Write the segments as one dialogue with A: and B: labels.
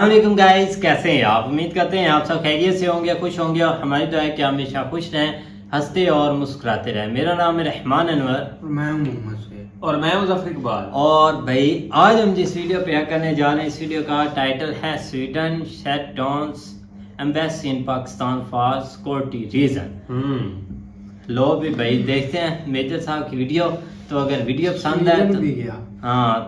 A: वालेकुम गाइस, कैसे हैं आप? उम्मीद करते हैं आप सब खैरियत से होंगे, खुश होंगे और हमारी दुआ है कि हमेशा खुश रहें, हंसते और मुस्कुराते रहें। मेरा नाम है रहमान अनवर
B: और मैं हूं मोहम्मद सैयद
C: और मैं मुजफ्फर इकबाल।
A: और भाई आज हम जिस वीडियो पे करने जा रहे हैं, इस वीडियो का टाइटल है Sweden shut downs embassy in Pakistan for security reason. लो भी भाई देखते हैं मेजर साहब की वीडियो। तो अगर वीडियो पसंद आए तो
B: भी गया।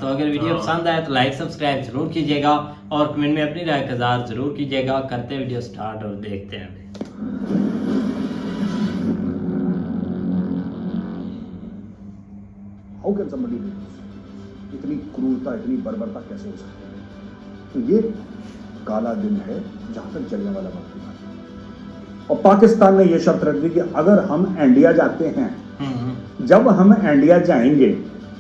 A: तो अगर वीडियो पसंद आए तो लाइक सब्सक्राइब जरूर कीजिएगा और कमेंट में अपनी राय का इज़हार जरूर कीजिएगा। करते हैं वीडियो स्टार्ट और देखते हैं।
D: How can somebody do this? इतनी क्रूरता, इतनी बर्बरता कैसे हो सकती है? तो ये काला दिन है जहां तक जलियांवाला बाग की बात है। और पाकिस्तान ने यह शर्त रख दी कि अगर हम इंडिया जाते हैं, जब हम इंडिया जाएंगे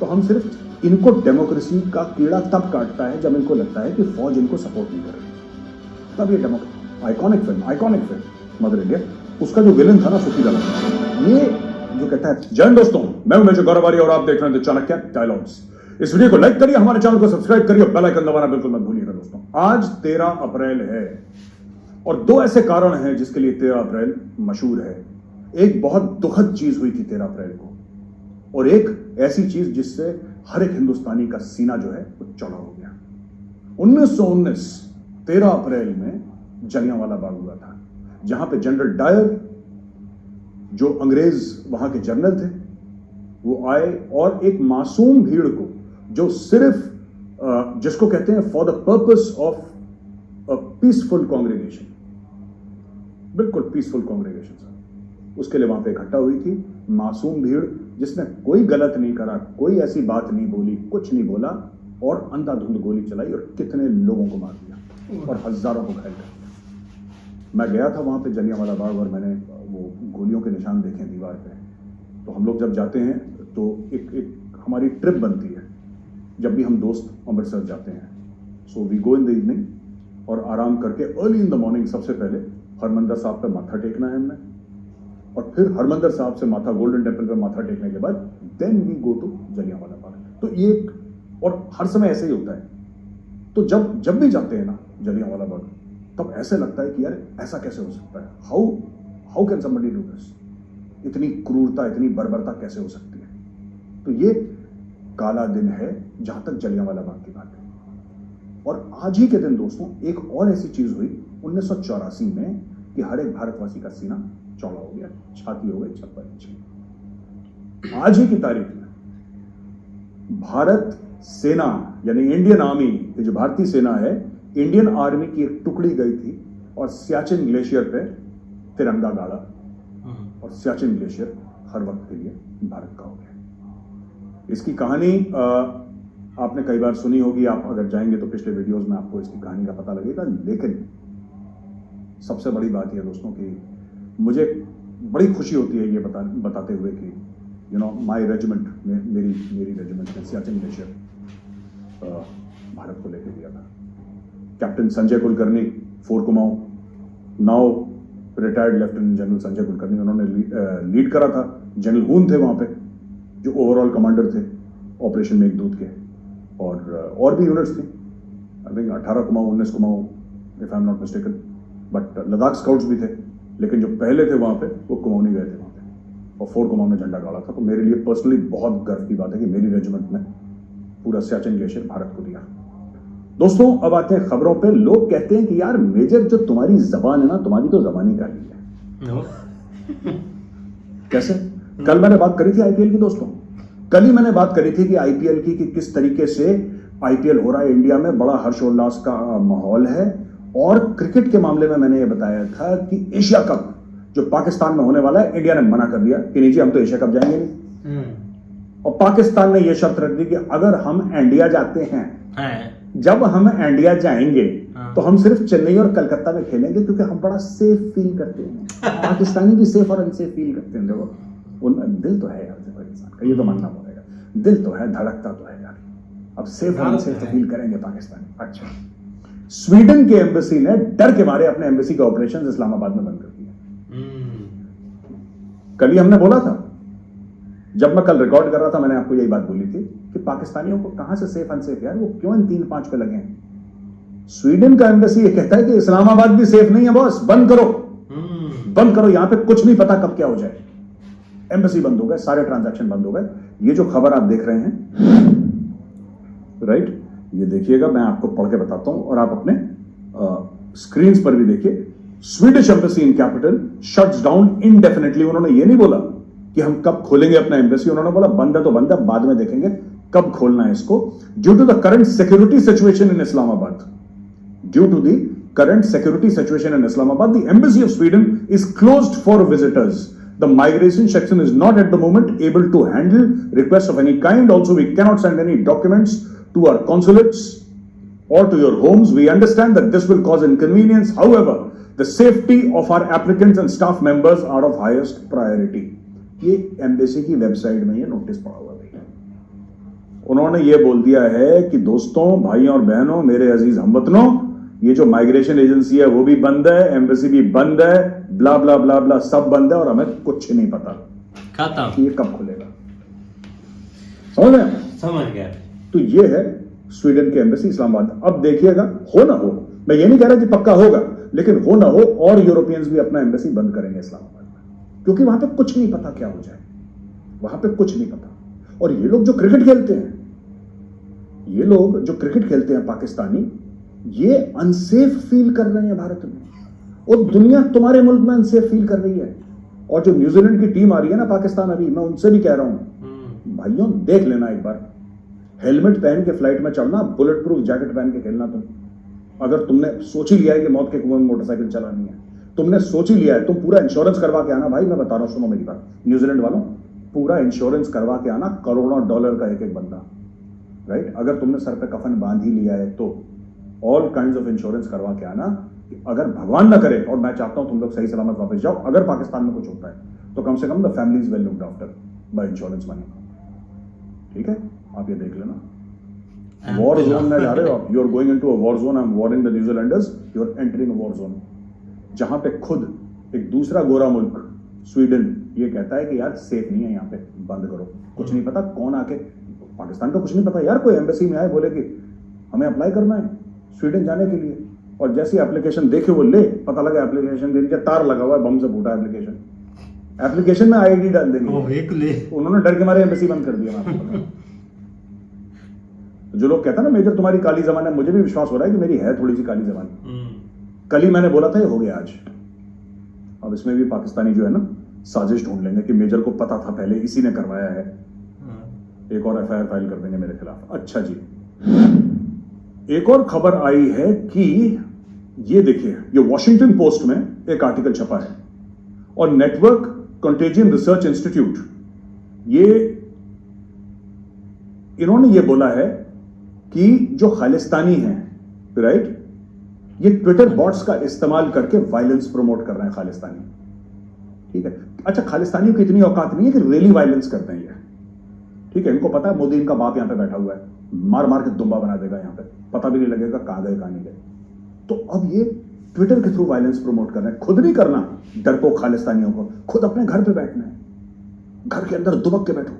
D: तो हम सिर्फ इनको डेमोक्रेसी का कीड़ा तब काटता है जब इनको लगता है कि फौज इनको सपोर्ट नहीं कर रही। तब ये आइकॉनिक फिल्म मदर इंडिया, उसका जो विलन था ना सुखी दला, ये जो कहता है जय हिंद दोस्तों, मैं हूं मेजर गौरवारी और आप देख रहे हैं चाणक्य डायलॉग्स। इस वीडियो को लाइक करिए, हमारे चैनल को सब्सक्राइब करिए, बेल आइकन दबाना बिल्कुल मत भूलिएगा दोस्तों। आज 13 अप्रैल है और दो ऐसे कारण हैं जिसके लिए 13 अप्रैल मशहूर है। एक बहुत दुखद चीज हुई थी 13 अप्रैल को, और एक ऐसी चीज जिससे हर एक हिंदुस्तानी का सीना जो है वो चौड़ा हो गया। 1919 13 अप्रैल में जलियांवाला बाग हुआ था, जहां पे जनरल डायर, जो अंग्रेज वहां के जनरल थे, वो आए और एक मासूम भीड़ को, जो सिर्फ जिसको कहते हैं for the purpose of a peaceful congregation, बिल्कुल पीसफुल कांग्रेगेशन सर, उसके लिए वहां पे इकट्ठा हुई थी मासूम भीड़, जिसने कोई गलत नहीं करा, कोई ऐसी बात नहीं बोली, कुछ नहीं बोला, और अंधाधुंध गोली चलाई और कितने लोगों को मार दिया और हजारों को घायल कर दिया। मैं गया था वहां पे जलियांवाला बाग और मैंने वो गोलियों के निशान देखे दीवार पे। तो हम लोग जब जाते हैं तो एक हमारी ट्रिप बनती है, जब भी हम दोस्त अमृतसर जाते हैं। So we go in the evening और आराम करके अर्ली इन द मॉर्निंग सबसे पहले हरमंदिर साहब पे माथा टेकना है हमने, और फिर हरमंदिर साहब से माथा, गोल्डन टेम्पल पे माथा टेकने के बाद then we go to Jallianwala Bagh. तो ये, और हर समय ऐसे ही होता है। तो जब भी जाते हैं ना जलियांवाला बाग, तब ऐसे लगता है कि यार ऐसा कैसे हो सकता है? How can somebody do this? इतनी क्रूरता, इतनी बर्बरता कैसे हो सकती है? तो ये काला दिन है जहां तक जलियांवाला बाग की बात है। और आज ही के दिन दोस्तों एक और ऐसी चीज हुई 1984 में कि हर एक भारतवासी का सीना चौड़ा हो गया, छाती हो गई छप्पर नीचे। आज ही की तारीख में भारत सेना यानी इंडियन आर्मी, जो भारतीय सेना है, इंडियन आर्मी की एक टुकड़ी गई थी और सियाचिन ग्लेशियर पे तिरंगा गाड़ा, और सियाचिन ग्लेशियर हर वक्त के लिए भारत का हो गया। इसकी कहानी आपने कई बार सुनी होगी, आप अगर जाएंगे तो पिछले वीडियोस में आपको इसकी कहानी का पता लगेगा। लेकिन सबसे बड़ी बात यह दोस्तों कि मुझे बड़ी खुशी होती है ये बताते हुए कि माय रेजिमेंट, मेरी रेजिमेंट ने सियाचिन ग्लेशियर भारत को लेकर दिया था। Captain Sanjay Kulkarni, four Kumaon, now retired lieutenant general Sanjay Kulkarni, उन्होंने लीड करा था। जनरल हून थे वहां पे, जो ओवरऑल कमांडर थे ऑपरेशन मेघदूत के, और भी यूनिट्स थी, I think 18 Kumaon, 19 Kumaon, if I am not mistaken, but Ladakh scouts भी थे। लेकिन जो पहले थे वहां पे वो कुमाऊं नहीं गए थे वहां पे, और फोर कुमाऊं ने झंडा गाड़ा था। तो मेरे लिए पर्सनली बहुत गर्व की बात है कि मेरी रेजिमेंट ने पूरा सियाचिन ग्लेशियर भारत को दिया। दोस्तों अब आते हैं खबरों पे। लोग कहते हैं कि यार मेजर, जो तुम्हारी जबान है ना, तुम्हारी तो जबानी काली है। कैसे? कल मैंने बात करी थी आईपीएल की दोस्तों, कल ही मैंने बात करी थी कि आईपीएल की, कि किस तरीके से आईपीएल हो रहा है इंडिया में, बड़ा हर्षोल्लास का माहौल है। और क्रिकेट के मामले में मैंने ये बताया था कि एशिया कप जो पाकिस्तान में होने वाला है, इंडिया ने मना कर दिया कि नहीं जी, हम तो एशिया कप जाएंगे नहीं। और पाकिस्तान ने यह शर्त रख दी कि अगर हम इंडिया जाते हैं, जब हम इंडिया जाएंगे तो हम सिर्फ चेन्नई और कलकत्ता में खेलेंगे, क्योंकि हम बड़ा सेफ फील करते हैं। पाकिस्तानी भी सेफ और अनसेफ फील करते हैं। देखो, उनमें दिल तो है यार, देखो इंसान का, ये तो मानना पड़ेगा, दिल तो है, धड़कता तो है यार। अब सेफ और अनसेफ तो फील करेंगे पाकिस्तानी। अच्छा, स्वीडन के एम्बेसी ने डर के मारे अपने एम्बेसी का ऑपरेशन इस्लामाबाद में बंद कर दिया। कल ही हमने बोला था, जब मैं कल रिकॉर्ड कर रहा था, मैंने आपको यही बात बोली थी कि पाकिस्तानियों को कहां से सेफ अनसेफ यार, वो क्यों इन 3-5 पे लगे हैं? स्वीडन का एम्बेसी ये कहता है कि इस्लामाबाद भी सेफ नहीं है बॉस, बंद करो, बंद करो, यहां पे कुछ नहीं पता कब क्या हो जाए। एम्बेसी बंद हो गए, सारे ट्रांजैक्शन बंद हो गए। ये जो खबर आप देख रहे हैं, राइट, ये देखिएगा, मैं आपको पढ़ के बताता हूं और आप अपने स्क्रीन पर भी देखिए। Swedish embassy in capital shuts down indefinitely. उन्होंने ये नहीं बोला कि हम कब खोलेंगे अपना एम्बेसी, उन्होंने बोला बंद है तो बंद है, बाद में देखेंगे कब खोलना है इसको। Due to the current security situation in Islamabad, due to the current security situation in Islamabad, the embassy of Sweden is closed for visitors. The migration section is not at the moment able to handle requests of any kind. Also, we cannot send any documents to our consulates or to your homes. We understand that this will cause inconvenience. However, the safety of our applicants and staff members are of highest priority. ये embassy की website में ये notice पड़ा हुआ है। उन्होंने ये बोल दिया है कि दोस्तों, भाइयों और बहनों, मेरे अजीज हमवतनों, ये जो माइग्रेशन एजेंसी है वो भी बंद है, एम्बेसी भी बंद है, ब्ला ब्ला ब्ला ब्ला सब बंद है और हमें कुछ नहीं पता
A: खत्म,
D: ये कब खुलेगा। समझ रहे हैं?
A: समझ गया।
D: तो ये है स्वीडन के एम्बेसी इस्लामाबाद। अब देखिएगा, हो ना हो, मैं ये नहीं कह रहा कि पक्का होगा, लेकिन हो ना हो और यूरोपियंस भी अपना एम्बेसी बंद करेंगे इस्लामाबाद में, क्योंकि वहां पे कुछ नहीं पता क्या हो जाए, वहां पे कुछ नहीं पता। और ये लोग जो क्रिकेट खेलते हैं, ये लोग जो क्रिकेट खेलते हैं पाकिस्तानी, ये अनसेफ फील कर रहे हैं भारत में, और दुनिया तुम्हारे मुल्क में अनसेफ फील कर रही है। और जो न्यूजीलैंड की टीम आ रही है ना पाकिस्तान, अभी मैं उनसे भी कह रहा हूं, भाइयों देख लेना एक बार, हेलमेट पहन के फ्लाइट में चढ़ना, बुलेट प्रूफ जैकेट पहन के खेलना। तुम अगर तुमने सोच ही लिया है कि मौत के कुएं में मोटरसाइकिल चलानी है, तुमने सोच ही लिया है, तुम पूरा इंश्योरेंस करवा के आना। भाई मैं बता रहा हूं, सुनो मेरी बात, न्यूजीलैंड वालों, पूरा इंश्योरेंस करवा के आना, करोड़ों डॉलर का एक एक बंदा, राइट। अगर तुमने सर पे कफन बांध ही लिया है तो ऑल काइंड ऑफ इंश्योरेंस करवा के आना। अगर भगवान ना करे, और मैं चाहता हूं तुम लोग सही सलामत वापस जाओ, अगर पाकिस्तान में कुछ होता है तो कम से come the family is well looked after by insurance money. ठीक है, आप ये देख लेना। वॉर जोन में जा रहे हो आप, you are going into a war zone. I am warning the New Zealanders, you are entering a war zone, जहां पे खुद एक दूसरा गोरा मुल्क स्वीडन ये कहता है कि यार सेफ नहीं है यहाँ पे, बंद करो। कुछ नहीं पता कौन आके, पाकिस्तान का कुछ नहीं पता यार, कोई एम्बेसी में आए बोले कि हमें अप्लाई करना है स्वीडन जाने के लिए, और जैसी एप्लीकेशन देखे वो ले, पता लगा एप्लीकेशन के नीचे तार लगा हुआ है, बम से फूटा एप्लीकेशन में आईडी डाल देंगे, उन्होंने डर के मारे एम्बेसी बंद कर दिया। जो लोग कहते हैं ना मेजर तुम्हारी काली जबान है, मुझे भी विश्वास हो रहा है कि मेरी है थोड़ी सी काली जबान। कल ही मैंने बोला था, ये हो गया आज। अब इसमें भी पाकिस्तानी जो है ना साजिश ढूंढ लेंगे कि मेजर को पता था पहले, इसी ने करवाया है, एक और एफआईआर फाइल कर देंगे मेरे खिलाफ। अच्छा जी, एक और खबर आई है कि ये देखिए, ये वॉशिंगटन पोस्ट में एक आर्टिकल छपा है, और नेटवर्क कंटेजियन रिसर्च इंस्टीट्यूट, ये इन्होंने ये बोला है कि जो खालिस्तानी हैं, राइट, ये ट्विटर बॉट्स का इस्तेमाल करके वायलेंस प्रमोट कर रहे हैं खालिस्तानी। ठीक है, अच्छा, खालिस्तानियों की इतनी औकात नहीं है कि रियली वायलेंस करते हैं ये। ठीक है, इनको पता है मोदी इनका बाप यहां पे बैठा हुआ है, मार मार के दुम्बा बना देगा, यहां पे पता भी नहीं लगेगा कहां गए कहां नहीं गए। तो अब ये ट्विटर के थ्रू वायलेंस प्रमोट कर रहे हैं। खुद नहीं करना डरपोक खालिस्तानियों को, खुद अपने घर पे बैठना है, घर के अंदर दुबक के बैठो,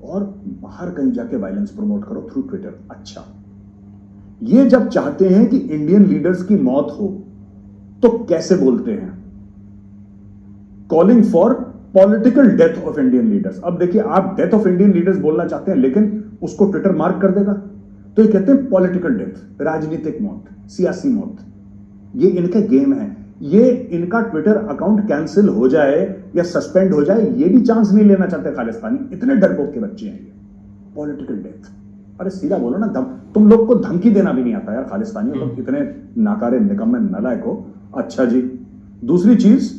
D: और बाहर कहीं जाके वायलेंस प्रमोट करो थ्रू ट्विटर। अच्छा, ये जब चाहते हैं कि इंडियन लीडर्स की मौत हो तो कैसे बोलते हैं, calling for political death of Indian leaders. अब देखिए, आप डेथ ऑफ इंडियन लीडर्स बोलना चाहते हैं, लेकिन उसको ट्विटर मार्क कर देगा, तो ये कहते हैं पॉलिटिकल डेथ, राजनीतिक मौत, सियासी मौत। ये इनका गेम है, ये इनका ट्विटर अकाउंट कैंसिल हो जाए या सस्पेंड हो जाए, ये भी चांस नहीं लेना चाहते खालिस्तानी, इतने डरपोक के बच्चे हैं ये। पॉलिटिकल डेथ, अरे सीधा बोलो ना, तुम लोग को धमकी देना भी नहीं आता यार खालिस्तानियों, तुम इतने नाकारे निकम्मे नालायक हो। अच्छा जी, दूसरी चीज,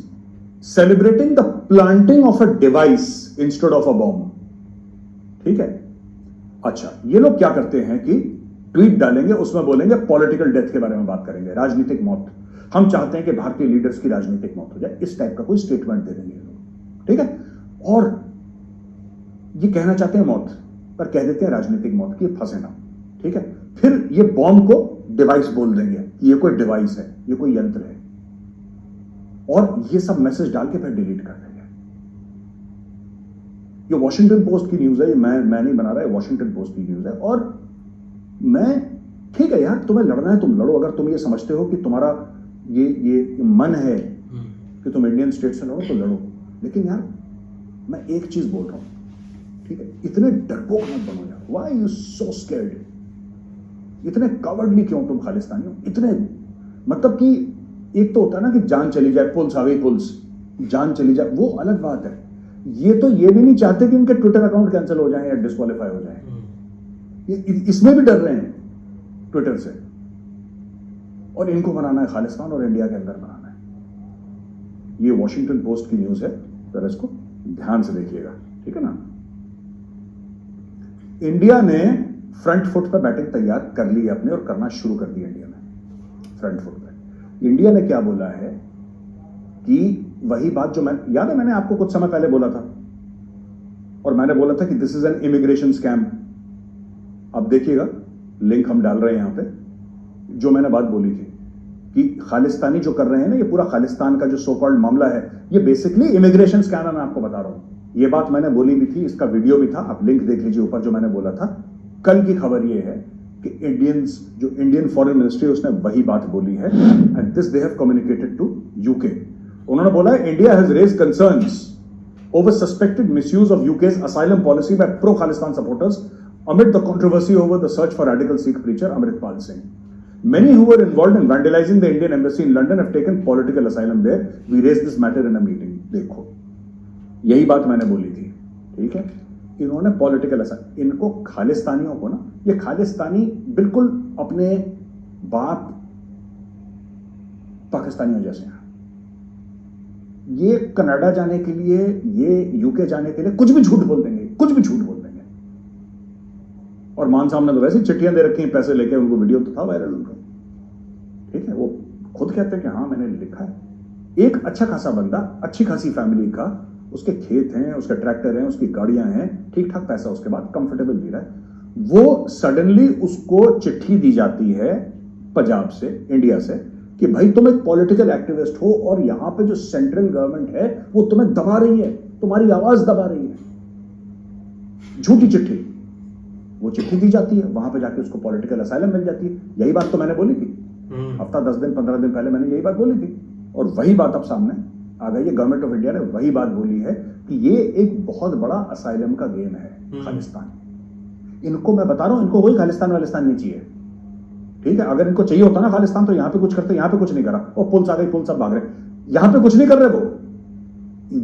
D: celebrating the planting of a device instead of a bomb. ठीक है, अच्छा, ये लोग क्या करते हैं कि ट्वीट डालेंगे, उसमें बोलेंगे पॉलिटिकल डेथ के बारे में बात करेंगे, राजनीतिक मौत, हम चाहते हैं कि भारतीय लीडर्स की राजनीतिक मौत हो जाए, इस टाइप का कोई स्टेटमेंट दे देंगे लोग। ठीक है, और ये कहना चाहते हैं मौत, पर कह देते हैं राजनीतिक मौत की, फंसे ना। ठीक है, फिर ये बॉम्ब को डिवाइस बोल देंगे, ये कोई डिवाइस है, ये कोई यंत्र है, और ये सब मैसेज डाल के फिर डिलीट कर देंगे। ये वॉशिंगटन पोस्ट की न्यूज है, मैं नहीं बना रहा है, वॉशिंगटन पोस्ट की न्यूज है। और मैं ठीक है यार, तुम्हें लड़ना है तुम लड़ो, अगर तुम ये समझते हो कि तुम्हारा ये मन है कि तुम इंडियन स्टेट से लड़ो तो लड़ो, लेकिन यार मैं एक चीज बोल रहा हूं, ठीक है, इतने डरपोक मत बनो यार। व्हाई यू सो स्कैर्ड, इतने कवर्डली क्यों तुम खालिस्तानी हो, इतने, मतलब कि एक तो होता है ना कि जान चली जाए, पुलिस आ गई, पुलिस जान चली जाए, वो अलग बात है। ये तो ये भी नहीं चाहते कि उनके ट्विटर अकाउंट कैंसिल हो जाए या डिस्क्वालीफाई हो जाए, इसमें भी डर रहे हैं ट्विटर से, और इनको बनाना है खालिस्तान और इंडिया के अंदर बनाना है। ये वॉशिंगटन पोस्ट की न्यूज है, जरा इसको ध्यान से देखिएगा, ठीक है ना। इंडिया ने फ्रंट फुट पर बैटिंग तैयार कर ली है अपने, और करना शुरू कर दी इंडिया ने फ्रंट फुट पे। इंडिया ने क्या बोला है कि वही बात जो मैं, याद है मैंने आपको कुछ समय पहले बोला था, और मैंने बोला था कि this is an immigration scam. अब देखिएगा, लिंक हम डाल रहे हैं यहां पे, जो मैंने बात बोली थी कि खालिस्तानी जो कर रहे हैं ना, ये पूरा खालिस्तान का जो सो कॉल्ड मामला है, ये बेसिकली इमिग्रेशन स्कैम है। मैं आपको बता रहा हूं, ये बात मैंने बोली भी थी, इसका वीडियो भी था, आप लिंक देख लीजिए ऊपर, जो मैंने बोला था। कल की खबर ये है कि इंडियन फॉरेन मिनिस्ट्री, उसने वही बात बोली है, and this they have communicated to UK. उन्होंने बोला है, India has raised concerns over suspected misuse of UK's asylum policy by pro-Khalistan supporters amid the controversy over the search for radical Sikh preacher Amritpal Singh. Many who were involved in vandalizing the Indian embassy in London have taken political asylum there. We raised this matter in a meeting. देखो, यही बात मैंने बोली थी, ठीक है। इन्होंने political असर, इनको खालिस्तानियों को ना, ये खालिस्तानी बिल्कुल अपने बाप पाकिस्तानियों जैसे हैं। ये कनाडा जाने के लिए, ये यूके जाने के लिए कुछ भी झूठ बोल देंगे, कुछ भी झूठ बोल देंगे। और मान साहब ने तो वैसे चिट्ठियां दे रखी हैं पैसे लेके, उनको वीडियो तो था वायरल उनका, ठीक है। वो खुद कहते हैं कि हाँ मैंने लिखा है। एक अच्छा खासा बंदा, अच्छी खासी फैमिली का, उसके खेत हैं, उसके ट्रैक्टर हैं, उसकी गाड़ियां हैं, ठीक ठाक पैसा उसके बाद, कंफर्टेबल जी रहा है। वो सडनली उसको चिट्ठी दी जाती है पंजाब से, इंडिया से, कि भाई तुम एक पॉलिटिकल एक्टिविस्ट हो और यहां पे जो सेंट्रल गवर्नमेंट है वो तुम्हें दबा रही है, तुम्हारी आवाज दबा रही है। झूठी चिट्ठी, वो चिट्ठी दी जाती है, वहां पे जाके उसको पॉलिटिकल असाइलम मिल जाती है। यही बात तो मैंने बोली थी हफ्ता 10 दिन 15 दिन पहले, मैंने यही बात बोली थी, और वही बात अब सामने आ गई है। गवर्नमेंट ऑफ इंडिया ने वही बात बोली है कि ये एक बहुत बड़ा असाइलम का गेम है खालिस्तान। इनको मैं बता रहा हूं, इनको कोई खालिस्तान वालिस्तान नहीं चाहिए, ठीक है। अगर इनको चाहिए होता ना खालिस्तान, तो यहां पे कुछ करते, यहां पे कुछ नहीं करा, और पुलिस आ गई, पुलिस सब भाग रहे, यहां पे कुछ नहीं कर रहे वो।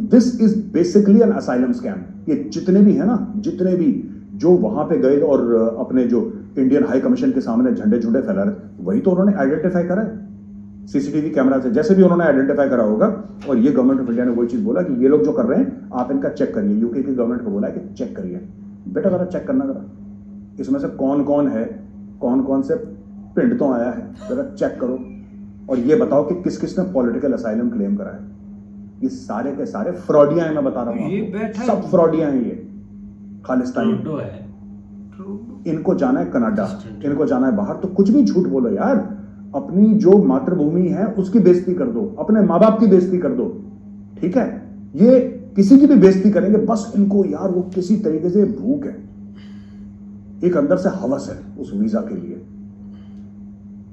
D: This is basically an asylum scam. ये जितने भी है ना, जितने भी जो वहां पे गए और अपने जो इंडियन हाई कमीशन के सामने झंडे झुंडे फैला रहे, वही तो उन्होंने आइडेंटिफाई करा है सीसीटीवी कैमरा से, जैसे भी उन्होंने आइडेंटिफाई करा होगा। और ये गवर्नमेंट ऑफ इंडिया ने वही चीज बोला कि ये लोग जो कर रहे हैं, आप इनका चेक करिए। यूके की गवर्नमेंट को बोला है कि चेक करिए बेटा, जरा चेक करना जरा, इसमें से कौन कौन है, कौन कौन से पिंड तो आया है, जरा चेक करो, और ये बताओ कि किस किस ने पॉलिटिकल असाइलम क्लेम करा है। ये सारे के सारे फ्रॉडियां हैं, मैं बता रहा हूं, सब फ्रॉडियां हैं ये खालिस्तानी। इनको जाना है कनाडा, इनको जाना है बाहर, तो कुछ भी झूठ बोलो यार। अपनी जो मातृभूमि है उसकी बेइज्जती कर दो, अपने माँ बाप की बेइज्जती कर दो, ठीक है। ये किसी की भी बेइज्जती करेंगे, बस इनको यार वो किसी तरीके से भूख है, एक अंदर से हवस है उस वीजा के लिए,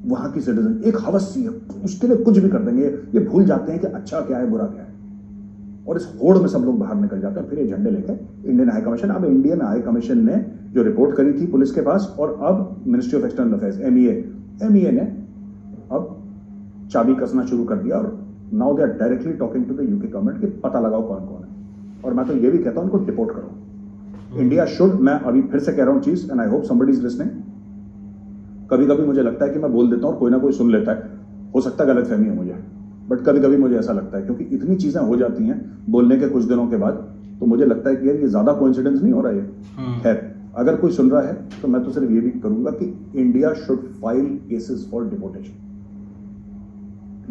D: वहां की सिटीजन एक हवस सी है, उसके लिए कुछ भी कर देंगे। ये भूल जाते हैं कि अच्छा क्या है बुरा क्या है, और इस होड़ में सब लोग बाहर निकल जाते हैं। फिर ये झंडे लेके इंडियन हाई कमीशन, अब इंडियन हाई कमीशन ने जो रिपोर्ट करी थी पुलिस के पास, और अब ministry of external affairs MEA ने अब चाबी कसना शुरू कर दिया, और now they are directly talking to the UK government कि पता लगाओ कौन कौन है। और मैं तो ये भी कहता हूं उनको डिपोर्ट करो। इंडिया शुड, मैं अभी फिर से कह रहा हूं चीज, and I hope somebody is listening. कभी कभी मुझे लगता है कि मैं बोल देता हूं और कोई ना कोई सुन लेता है, हो सकता है गलतफहमी है मुझे, बट कभी कभी मुझे ऐसा लगता है, क्योंकि इतनी चीजें हो जाती हैं बोलने के कुछ दिनों के बाद, तो मुझे लगता है कि यार ये ज्यादा कोइंसिडेंस नहीं हो रहा है। खैर, अगर कोई सुन रहा है तो मैं तो सिर्फ ये भी करूंगा कि India should file cases for deportation,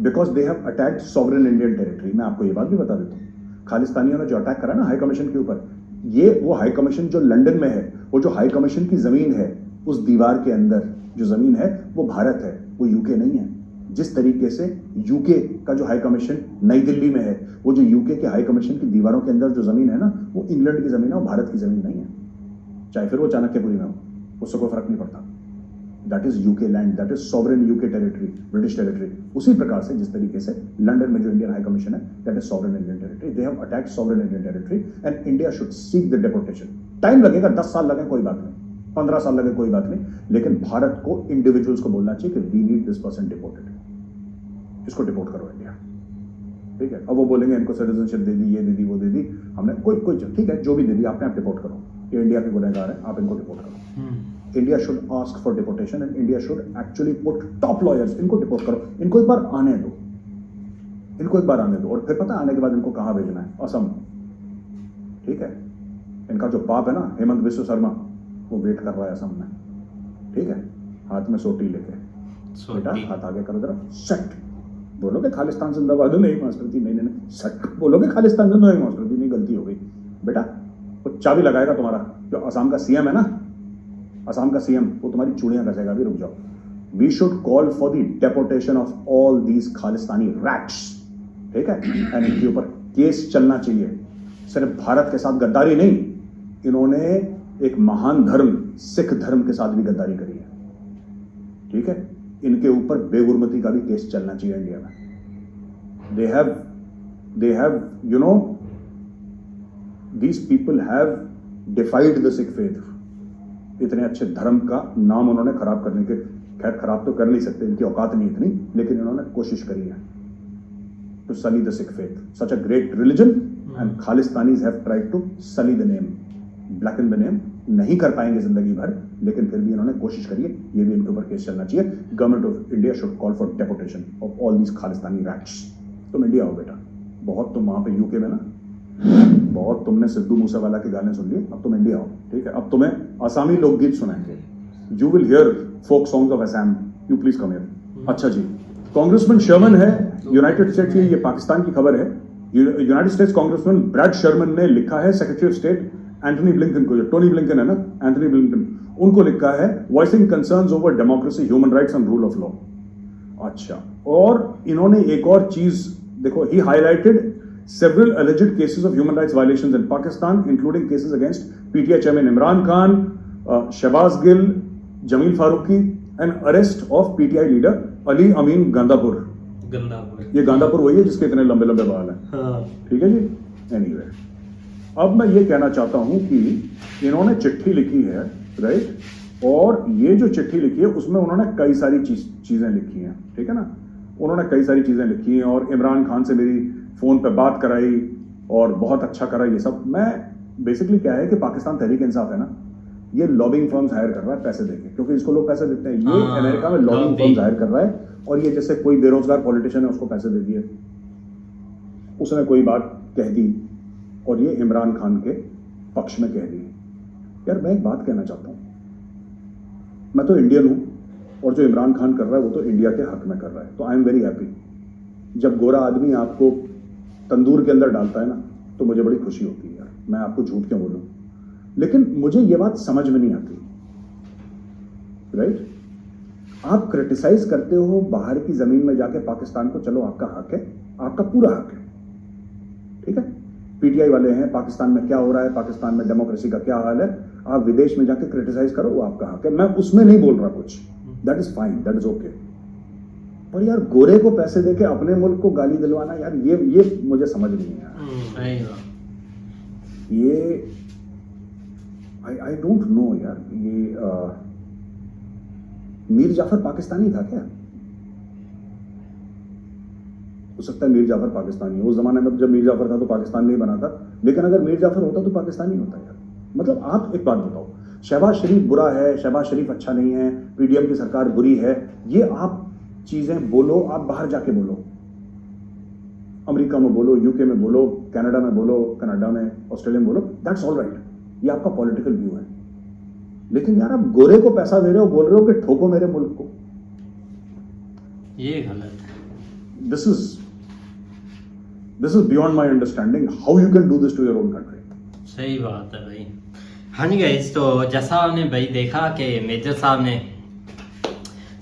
D: because they have attacked sovereign Indian territory. मैं आपको ये बात भी बता देता हूँ, खालिस्तानियों ने जो अटैक करा ना हाई कमीशन के ऊपर, ये वो हाई कमीशन जो लंदन में है, वो जो हाई कमीशन की जमीन है, उस दीवार के अंदर जो जमीन है वो भारत है, वो यूके नहीं है। जिस तरीके से यूके का जो हाई कमीशन नई दिल्ली में है, वो जो यूके के हाई कमीशन की दीवारों के अंदर जो जमीन है ना, वो इंग्लैंड की जमीन है, वो भारत की जमीन नहीं है। चाहे फिर वो चाणक्यपुरी में हो, उससे कोई फर्क नहीं पड़ता। That is UK land, that is sovereign UK territory, British territory. उसी प्रकार से जिस तरीके से लंदन में जो इंडियन हाई कमीशन है, that is sovereign Indian territory. They have attacked sovereign Indian territory and India should seek the deportation. Time लगेगा, 10 साल लगे कोई बात नहीं, 15 साल लगे कोई बात नहीं, लेकिन भारत को इंडिविजुअल्स को बोलना चाहिए कि we need this person deported, इसको डिपोर्ट करो इंडिया, ठीक है। अब वो बोलेंगे इनको सिटीजनशिप दे दी, ये दे दी, वो दे दी, हमने कोई ठीक है, जो भी दे दी आपने, आप डिपोर्ट करो, ये इंडिया के गुनहगार हैं, आप इनको डिपोर्ट करो। India should ask for deportation and India should actually put top lawyers, इनको डिपोर्ट करो, इनको एक बार आने दो, इनको एक बार आने दो, और फिर पता आने के बाद इनको कहां भेजना है, असम, ठीक है। इनका जो बाप है ना हेमंत बिस्व शर्मा, वो वेट कर रहा है असम में, ठीक है, हाथ में सोटी लेके, बेटा हाथ आगे करो जरा, सेट बोलोगे खालिस्तान जिंदाबाद, नहीं मास्टर जी, नहीं, सेट बोलोगे खालिस्तान जिंदाबाद, नहीं मास्टर जी, नहीं, गलती हो गई बेटा, वो चाबी लगाएगा तुम्हारा, जो असम का सीएम है ना, असम का सीएम, वो तुम्हारी चूड़ियां कसेगा, भी रुक जाओ। We should call for the deportation of all these Khalistani rats, ठीक है, एंड इनके ऊपर केस चलना चाहिए। सिर्फ भारत के साथ गद्दारी नहीं, इन्होंने एक महान धर्म सिख धर्म के साथ भी गद्दारी करी है, ठीक है। इनके ऊपर बेगुरमती का भी केस चलना चाहिए इंडिया में। They have you know, these people have डिफाइड the Sikh faith. इतने अच्छे धर्म का नाम उन्होंने खराब करने के, खैर खराब तो कर नहीं सकते, इनकी औकात नहीं इतनी, लेकिन इन्होंने कोशिश करी है to sully the Sikh faith, such a great religion, and Khalistanis have tried to sully the name, blacken the name. नहीं कर पाएंगे जिंदगी भर, लेकिन फिर भी इन्होंने कोशिश करी है, ये भी इनके ऊपर केस चलना चाहिए। Government of India should call for deportation of all these Khalistani rats. तुम इंडिया आओ बेटा, बहुत तुम वहां पे यूके में ना, बहुत तुमने सिद्धू मूसेवाला के गाने सुन लिए, अब तुम इंडिया आओ, ठीक है। अब तुम्हें आसामी लोकगीत सुनाएंगे, you will hear folk songs of Assam, you please come here. अच्छा जी, कांग्रेसमैन शर्मन है यूनाइटेड स्टेट्स की, ये पाकिस्तान की खबर है। United States congressman Brad Sherman ने लिखा है secretary of state Anthony Blinken को, जो टोनी ब्लिंकन है ना, एंथनी ब्लिंकन, उनको लिखा है voicing concerns over democracy, human rights and rule of law. अच्छा, और इन्होंने एक और चीज देखो, ही highlighted several alleged cases of human rights violations in Pakistan, including cases against PTI chairman Imran Khan, Shahbaz Gill, Jameel Farooqi, and arrest of PTI leader Ali Amin Gandapur। ये गांधापुर वही है जिसके इतने लंबे लंबे बाल हैं, ठीक है जी। एनीवे, अब मैं ये कहना चाहता हूं कि इन्होंने चिट्ठी लिखी है, राइट, और ये जो चिट्ठी लिखी है उसमें उन्होंने कई सारी चीजें लिखी हैं, ठीक है ना, उन्होंने कई सारी चीजें लिखी हैं, और इमरान खान से मेरी फोन पे बात कराई और बहुत अच्छा करा ये सब। मैं बेसिकली क्या है कि पाकिस्तान तहरीक इंसाफ है ना, ये लॉबिंग फर्म्स हायर कर रहा है पैसे देके, क्योंकि इसको लोग पैसे देते हैं, ये अमेरिका में लॉबिंग फर्म्स हायर कर रहा है, और ये जैसे कोई बेरोजगार पॉलिटिशियन है उसको पैसे दे दिए, उसने कोई बात कह दी और ये इमरान खान के पक्ष में कह दी। यार मैं एक बात कहना चाहता हूं, मैं तो इंडियन हूं, और जो इमरान खान कर रहा है वो तो इंडिया के हक में कर रहा है, तो आई एम वेरी हैप्पी। जब गोरा आदमी आपको तंदूर के अंदर डालता है ना, तो मुझे बड़ी खुशी होती है यार, मैं आपको झूठ क्यों बोलूं। लेकिन मुझे ये बात समझ में नहीं आती, राइट, आप क्रिटिसाइज करते हो बाहर की जमीन में जाके पाकिस्तान को, चलो आपका हक है, आपका पूरा हक है, ठीक है। पीटीआई वाले हैं, पाकिस्तान में क्या हो रहा है, पाकिस्तान में डेमोक्रेसी का क्या हाल है, आप विदेश में जाके क्रिटिसाइज करो, वो आपका हक है, मैं उसमें नहीं बोल रहा कुछ, that is fine, that is okay. पर यार गोरे को पैसे देके अपने मुल्क को गाली दिलवाना, यार ये मुझे समझ नहीं है ये आई डोंट नो यार। ये मीर जाफर पाकिस्तानी था क्या? हो सकता है मीर जाफर पाकिस्तानी, उस जमाने में जब मीर जाफर था तो पाकिस्तान नहीं बना था, लेकिन अगर मीर जाफर होता तो पाकिस्तानी होता यार। मतलब आप एक बात बताओ, शहबाज शरीफ बुरा है, शहबाज शरीफ अच्छा नहीं है, पीडीएम की सरकार बुरी है, ये आप चीजें बोलो, आप बाहर जाके बोलो, अमेरिका में बोलो, यूके में बोलो, कनाडा में बोलो, कनाडा में, ऑस्ट्रेलिया में बोलो, दैट्स ऑल राइट, ये आपका पॉलिटिकल व्यू है। लेकिन यार आप गोरे को पैसा दे रहे हो, बोल रहे हो कि ठोको मेरे मुल्क को,
A: ये गलत है।
D: This is beyond my understanding, how you can do this to your own country.
A: सही बात है भाई। हाँ जी गाइस, तो जैसा आपने भाई देखा कि मेजर साहब ने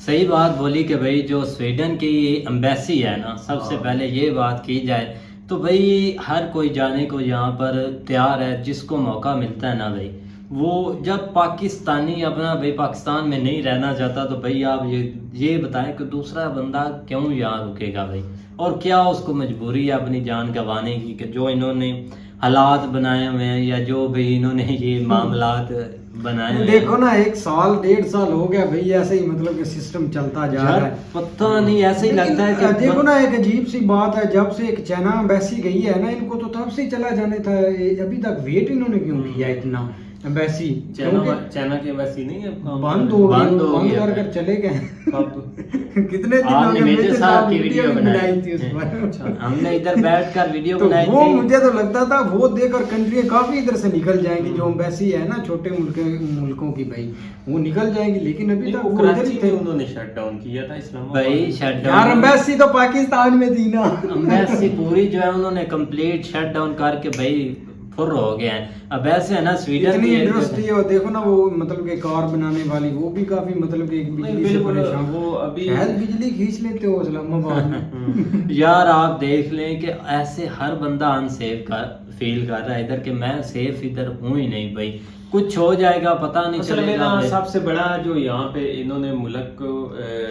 A: सही बात बोली कि भाई जो स्वीडन की एम्बेसी है ना, सबसे पहले ये बात की जाए तो भाई हर कोई जाने को यहाँ पर तैयार है, जिसको मौका मिलता है ना भाई वो जब पाकिस्तानी अपना भाई पाकिस्तान में नहीं रहना चाहता तो भाई आप ये बताएं कि दूसरा बंदा क्यों यहाँ रुकेगा भाई, और क्या उसको मजबूरी है अपनी जान गंवाने की, कि जो इन्होंने हालात बनाए हुए हैं या जो भाई इन्होंने ये मामलात बनाए हुए हैं।
B: देखो ना 1 साल 1.5 साल हो गया भाई ऐसे ही मतलब कि सिस्टम चलता जा रहा है।
A: पता नहीं, ऐसे ही लगता है कि
B: देखो ना एक अजीब सी बात है, जब से एक चाइना एम्बेसी गई है ना, इनको तो तब से ही चला जाने था, अभी तक वेट इन्होंने क्यों किया इतना एम्बेसी?
A: चाइना की एम्बेसी नहीं है,
B: बंद हो कर चले गए। कितने दिन हो गए,
A: मेजर साहब की
B: वीडियो
A: वीडियो
B: बनाई थी उस पर।
A: हमने इधर बैठकर वीडियो
B: तो
A: बनाई
B: वो
A: थी।
B: मुझे तो लगता था वो देखकर कंट्री काफी इधर से निकल जाएंगी, जो एम्बेसी है ना छोटे मुल्कों की भाई, वो निकल जाएंगी, लेकिन अभी तक वो इधर ही थे।
C: उन्होंने शट डाउन किया था इस्लामाबाद
A: भाई शट
B: यार
A: डाउन,
B: एम्बेसी तो पाकिस्तान में थी ना।
A: एम्बेसी पूरी जो है उन्होंने कंप्लीट शट डाउन करके भाई फुर हो गए हैं। अब ऐसे है ना स्वीडन
B: इतनी
A: की
B: इंडस्ट्री है, देखो ना वो मतलब कि कार बनाने वाली, वो भी काफी मतलब कि बिजली से
C: बिल्कुल,
B: परेशान,
C: वो अभी
B: शायद बिजली खींच लेते हो इस्लामाबाद में।
A: यार आप देख लें कि ऐसे हर बंदा अनसेफ का फील कर रहा है इधर, कि मैं सेफ इधर हूँ ही नहीं भाई, कुछ हो जाएगा पता नहीं
C: असल में
A: चलेगा
C: ना
A: भाई।
C: सबसे बड़ा जो यहाँ पे इन्होंने मुल्क को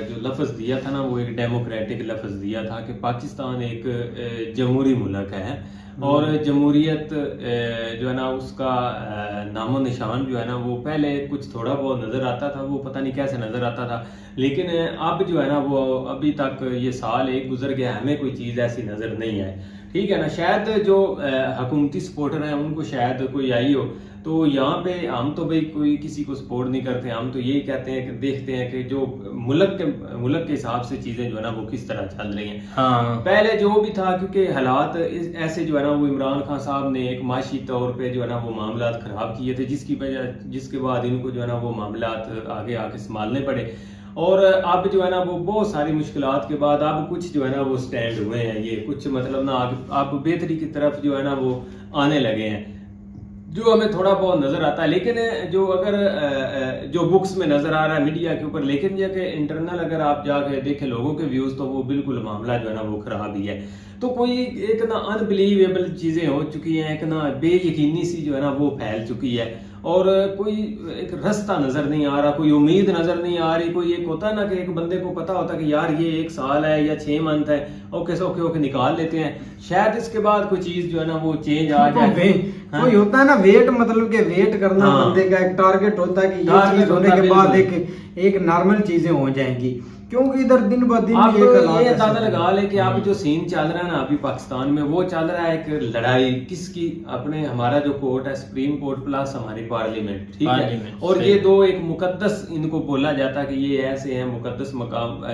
C: जो लफ्ज दिया था ना, वो एक डेमोक्रेटिक लफ्ज दिया था कि पाकिस्तान एक जमहूरी मुल्क है, और जमहूरियत जो है ना उसका नामो निशान जो है ना वो पहले कुछ थोड़ा बहुत नज़र आता था, वो पता नहीं कैसे नज़र आता था, लेकिन अब जो है ना वो अभी तक ये साल एक गुजर गया, हमें कोई चीज़ ऐसी नज़र नहीं आई। ठीक है ना, शायद जो हुकूमती सपोर्टर हैं उनको शायद कोई आई हो, तो यहाँ पे हम तो भाई कोई किसी को सपोर्ट नहीं करते, हम तो यही कहते हैं कि देखते हैं कि जो मुल्क के हिसाब से चीजें जो है ना वो किस तरह चल रही हैं।
A: हाँ
C: पहले जो भी था, क्योंकि हालात ऐसे जो है ना वो इमरान खान साहब ने एक माशी तौर पे जो है ना वो मामलात खराब किए थे, जिसके बाद इनको जो है ना वो मामलात आगे आके संभालने पड़े, और अब जो है ना वो बहुत सारी मुश्किलात के बाद अब कुछ जो है ना वो स्टैंड हुए हैं, ये कुछ मतलब ना अब बेहतरी की तरफ जो है ना वो आने लगे हैं, जो हमें थोड़ा बहुत नजर आता है। लेकिन जो अगर जो बुक्स में नजर आ रहा है मीडिया के ऊपर, लेकिन जाके इंटरनल अगर आप जाके देखें लोगों के व्यूज, तो वो बिल्कुल मामला जो है ना वो खराब ही है। तो कोई एक ना अनबिलीवेबल चीजें हो चुकी हैं, एक ना बेयकीनी सी जो है ना वो फैल चुकी है, और कोई एक रास्ता नजर नहीं आ रहा, कोई उम्मीद नजर नहीं आ रही। कोई एक होता है ना कि एक बंदे को पता होता है कि यार ये 1 साल है या 6 मंथ है, ओके ओके ओके निकाल लेते हैं, शायद इसके बाद कोई चीज जो है ना वो चेंज आ जाए।
B: कोई होता है ना वेट, मतलब कि वेट करना,
C: हाँ।
B: बंदे का एक टारगेट होता है कि ये
C: टारगेट
B: चीज होने
C: होता है,
B: के बाद
C: बिल्कुल।
B: एक नॉर्मल चीजें हो जाएंगी, क्योंकि इधर दिन ब दिन
C: आप
B: ये हालात
C: ये
B: ऐसे
C: अंदाजा
B: हैं।
C: लगा ले कि अब जो सीन चल रहा है ना अभी पाकिस्तान में, वो चल रहा है एक लड़ाई किसकी, अपने हमारा जो कोर्ट है सुप्रीम कोर्ट प्लस हमारी पार्लियामेंट, ठीक है,
A: पार्लियामेंट,
C: और
A: सही।
C: ये दो एक मुकद्दस इनको बोला जाता है कि ये ऐसे हैं मुकद्दस मकाम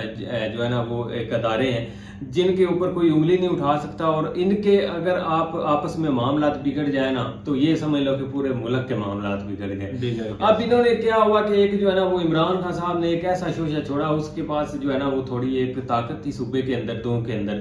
C: जो है ना वो एक अदारे हैं जिनके ऊपर कोई उंगली नहीं उठा सकता, और इनके अगर आप आपस में मामलात बिगड़ जाए ना तो ये समझ लो कि पूरे मुल्क के मामलात बिगड़ गए। अब इन्होंने क्या हुआ कि एक जो है ना वो इमरान खान साहब ने एक ऐसा शोशा छोड़ा, उसके पास जो है ना वो थोड़ी एक ताकत थी सूबे के अंदर, दो के अंदर,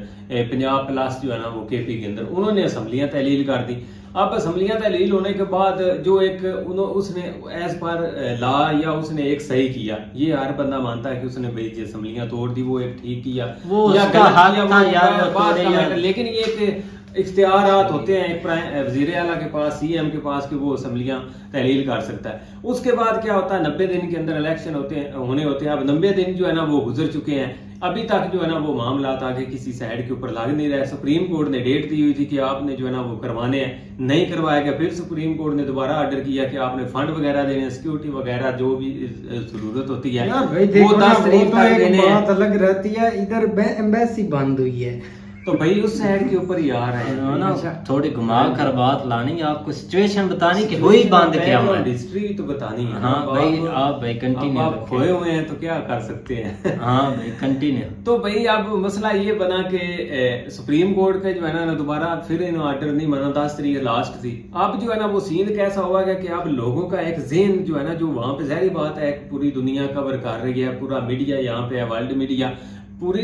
C: पंजाब प्लस जो है ना वो केपी के अंदर, उन्होंने असम्बलियां तहलील कर दी। अब असम्बलियां तहलील होने के बाद जो एक उसने एज पर ला या उसने एक सही किया, ये हर बंदा मानता है कि उसने भाई जो असम्बलियां तोड़ दी वो एक ठीक किया,
A: वो
C: या
A: उसका
C: गलत
A: हक
C: किया,
A: था
C: वो
A: यार, वो
C: बात
A: तोड़े
C: का
A: यार।
C: मैटर। लेकिन ये एक इख्तियारात होते हैं एक वजीर आला के पास, सीएम के पास, कि वो असम्बलियां तहलील कर सकता है। उसके बाद क्या होता है, 90 दिन के अंदर इलेक्शन होने होते हैं। अब 90 दिन जो है ना वो गुजर चुके हैं, अभी तक जो है ना वो मामला आगे किसी साइड के ऊपर लग नहीं रहा है। सुप्रीम कोर्ट ने डेट दी हुई थी कि आपने जो है ना वो करवाने हैं, नहीं करवाया गया। फिर सुप्रीम कोर्ट ने दोबारा ऑर्डर किया कि आपने फंड वगैरह देने, सिक्योरिटी वगैरह जो भी जरूरत होती है
B: यार भाई देखो
C: वो
B: ना,
C: 10
B: वो
C: तारीख
B: तो
C: तक
B: एक
C: देने हैं।
B: बात अलग रहती है, इधर एम्बेसी बंद हुई है
C: तो भाई उस साइड के ऊपर ही आ रहे हैं
A: ना
B: अच्छा।
A: थोड़ी घुमा कर बात लानी, आपको सिचुएशन बतानी कि हुई बांध क्या हुआ है।
C: हिस्ट्री तो बतानी है।
A: हाँ
C: अब
A: भाई आप भाई कंटिन्यू
C: आप खोए हुए हैं तो क्या कर सकते हैं।
A: हाँ भाई कंटिन्यू।
C: तो भाई अब मसला ये बना कि सुप्रीम कोर्ट के जो है ना दोबारा फिर इन ऑर्डर नहीं माना, 10 तारीख लास्ट थी। अब जो है ना वो सीन कैसा हुआ कि अब लोगों का एक ज़हन जो है ना, जो वहां पे जाहिर बात है पूरी दुनिया कवर कर रही है, पूरा मीडिया यहाँ पे है, वर्ल्ड मीडिया पूरी,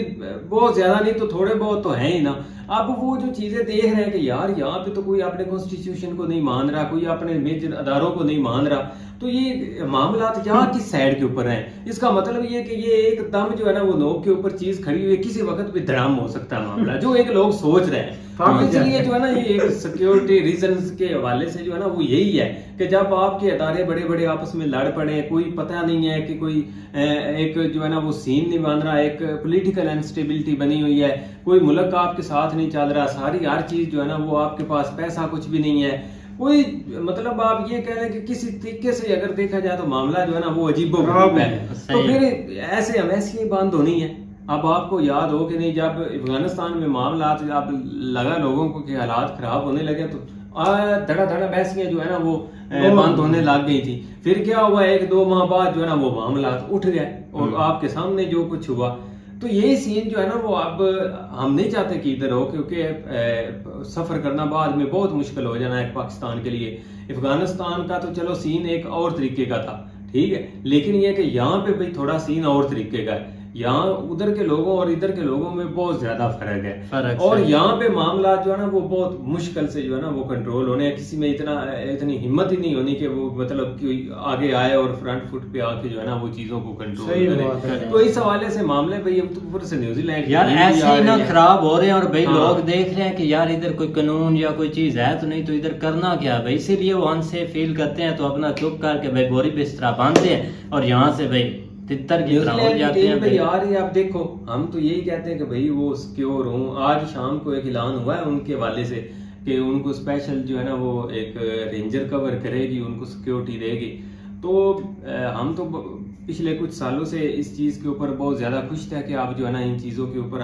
C: बहुत ज्यादा नहीं तो थोड़े बहुत तो है ही ना। अब वो जो चीजें देख रहे हैं कि यार यहाँ पे तो कोई अपने कॉन्स्टिट्यूशन को नहीं मान रहा, कोई अपने मेजर अदारों को नहीं मान रहा, तो ये मामला यहाँ किस साइड के ऊपर हैं। इसका मतलब ये कि ये एकदम जो है ना वो नोक के ऊपर चीज खड़ी हुई है, किसी वक्त भी धड़ाम हो सकता है मामला, जो एक लोग सोच रहे हैं। तो इसलिए जो है ना ये एक सिक्योरिटी रीजंस के हवाले से जो है ना वो यही है कि जब आपके अदारे बड़े बड़े आपस में लड़ पड़े, कोई पता नहीं है कि कोई एक जो है ना वो सीन नहीं बन रहा, एक पॉलिटिकल इंस्टेबिलिटी बनी हुई है, कोई मुल्क आपके साथ नहीं चल रहा, सारी हर चीज जो है ना वो आपके पास पैसा कुछ भी नहीं है, कोई मतलब आप ये कह रहे हैं कि किसी तरीके से अगर देखा जाए तो मामला जो है ना वो अजीबोगरीब है। तो फिर ऐसे हमेशा ही बंद होनी है। अब आपको याद हो कि नहीं, जब अफगानिस्तान में मामला अब लगा लोगों को कि हालात खराब होने लगे तो धड़ा धड़ा बहसियां जो है ना वो बंद होने लग गई थी। फिर क्या हुआ, 1-2 माह बाद जो है ना वो मामला उठ गए और आपके सामने जो कुछ हुआ। तो ये सीन जो है ना वो अब हम नहीं चाहते कि इधर हो, क्योंकि सफर करना बाद में बहुत मुश्किल हो जाना है पाकिस्तान के लिए। अफगानिस्तान का तो चलो सीन एक और तरीके का था, ठीक है, लेकिन ये कि यहाँ पे भाई थोड़ा सीन और तरीके का है। यहाँ उधर के लोगों और इधर के लोगों में बहुत ज्यादा फर्क है, और यहाँ पे मामला जो है ना वो बहुत मुश्किल से जो है ना वो कंट्रोल होने हैं। किसी में इतनी हिम्मत ही नहीं होनी कि वो मतलब कि आगे आए और फ्रंट फुट पे आके जो है ना वो चीजों को कंट्रोल करे। तो इस हवाले से मामले भाई अब तो ऊपर से न्यूजीलैंड
A: यार ऐसे ही ना खराब हो रहे हैं, और भाई लोग देख रहे हैं कि यार इधर कोई कानून या कोई चीज है तो नहीं, तो इधर करना क्या है भाई, इसीलिए वो अनसेफ फील करते हैं तो अपना चुप करके भाई बोरी बिस्तरा बांधते हैं और यहाँ से भाई तितर की तरह हो जाते हैं भाई।
C: यार ये आप देखो, हम तो यही कहते हैं कि भाई वो सिक्योर हो। आज शाम को एक ऐलान हुआ है उनके हवाले से कि उनको स्पेशल जो है ना वो एक रेंजर कवर करेगी, उनको सिक्योरिटी देगी। तो हम तो पिछले कुछ सालों से इस चीज के ऊपर बहुत ज्यादा खुश थे कि आप जो है ना इन चीजों के ऊपर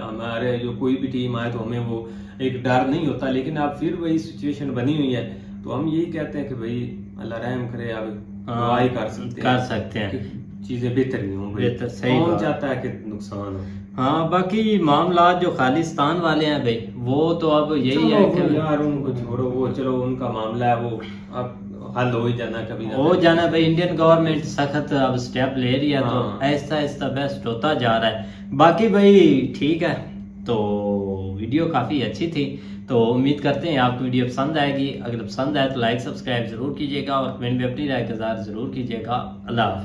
C: हमारे जो कोई भी टीम आए तो हमें वो एक डर नहीं होता। लेकिन अब फिर वही सिचुएशन बनी हुई है, तो हम यही कहते हैं कि भाई अल्लाह रहम करे, अब दुआ ही कर सकते हैं चीजें बेहतर नहीं हो,
A: बेहतर सही
C: कौन चाहता है कि नुकसान हो।
A: हाँ, बाकी मामला जो खालिस्तान वाले हैं भाई वो तो अब यही है कि
C: यार उनको छोड़ो, वो चलो उनका मामला है, वो अब हल हो ही जाना, कभी ना
A: हो जाना भाई। इंडियन गवर्नमेंट सख्त अब स्टेप ले रही है, तो
C: हाँ।
A: ऐसा ऐसा बेस्ट होता जा रहा है। बाकी भाई ठीक है, तो वीडियो काफी अच्छी थी, तो उम्मीद करते हैं आपको वीडियो पसंद आएगी। अगर पसंद आए तो लाइक सब्सक्राइब जरूर कीजिएगा और कमेंट में अपनी राय का इज़हार जरूर कीजिएगा। अल्लाह हाफ़िज़।